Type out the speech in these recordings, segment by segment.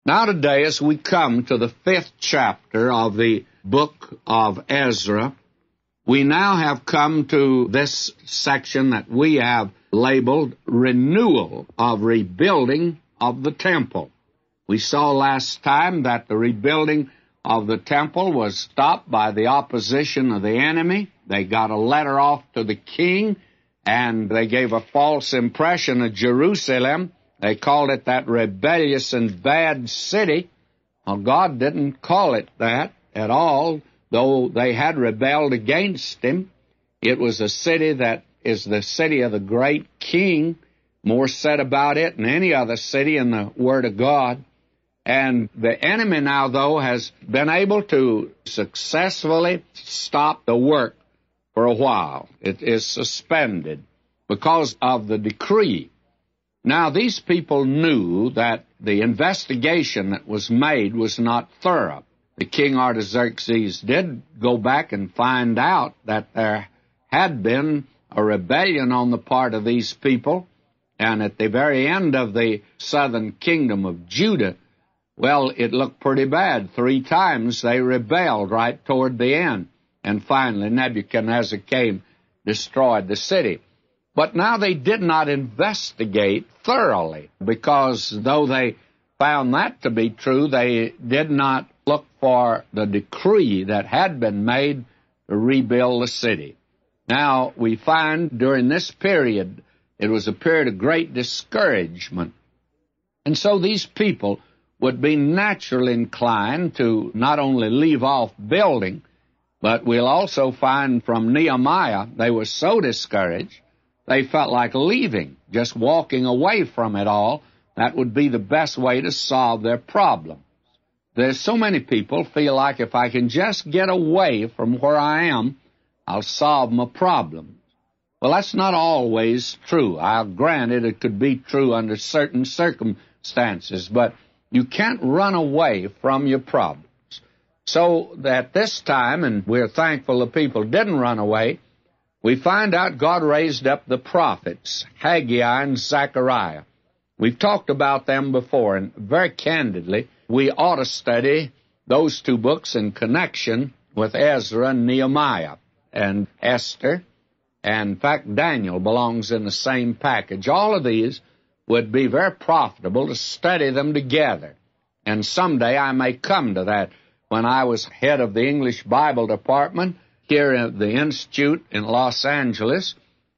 Now today, as we come to the 5th chapter of the book of Ezra, we now have come to this section that we have labeled Renewal of Rebuilding of the Temple. We saw last time that the rebuilding of the temple was stopped by the opposition of the enemy. They got a letter off to the king, and they gave a false impression of Jerusalem. They called it that rebellious and bad city. Well, God didn't call it that at all, though they had rebelled against him. It was a city that is the city of the great king, more said about it than any other city in the Word of God. And the enemy now, though, has been able to successfully stop the work for a while. It is suspended because of the decree. Now, these people knew that the investigation that was made was not thorough. The king Artaxerxes did go back and find out that there had been a rebellion on the part of these people, and at the very end of the southern kingdom of Judah, well, it looked pretty bad. 3 times they rebelled right toward the end, and finally Nebuchadnezzar came, destroyed the city. But now they did not investigate thoroughly, because though they found that to be true, they did not look for the decree that had been made to rebuild the city. Now, we find during this period, it was a period of great discouragement. And so these people would be naturally inclined to not only leave off building, but we'll also find from Nehemiah, they were so discouraged, they felt like leaving, just walking away from it all. That would be the best way to solve their problems. There's so many people feel like if I can just get away from where I am, I'll solve my problems. Well, that's not always true. I'll grant it could be true under certain circumstances, but you can't run away from your problems. So that this time, and we're thankful the people didn't run away, we find out God raised up the prophets, Haggai and Zechariah. We've talked about them before, and very candidly, we ought to study those 2 books in connection with Ezra and Nehemiah and Esther. And in fact, Daniel belongs in the same package. All of these would be very profitable to study them together. And someday I may come to that. When I was head of the English Bible department here at the Institute in Los Angeles,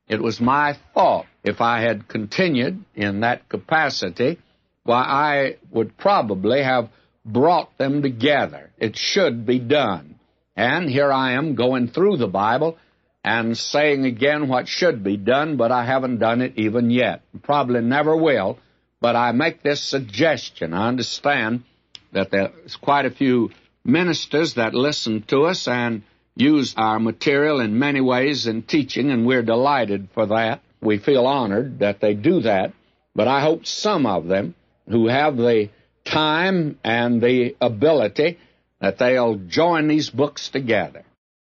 it was my thought, if I had continued in that capacity, why, I would probably have brought them together. It should be done. And here I am going through the Bible and saying again what should be done, but I haven't done it even yet. Probably never will, but I make this suggestion. I understand that there's quite a few ministers that listen to us and use our material in many ways in teaching, and we're delighted for that. We feel honored that they do that, but I hope some of them who have the time and the ability that they'll join these books together.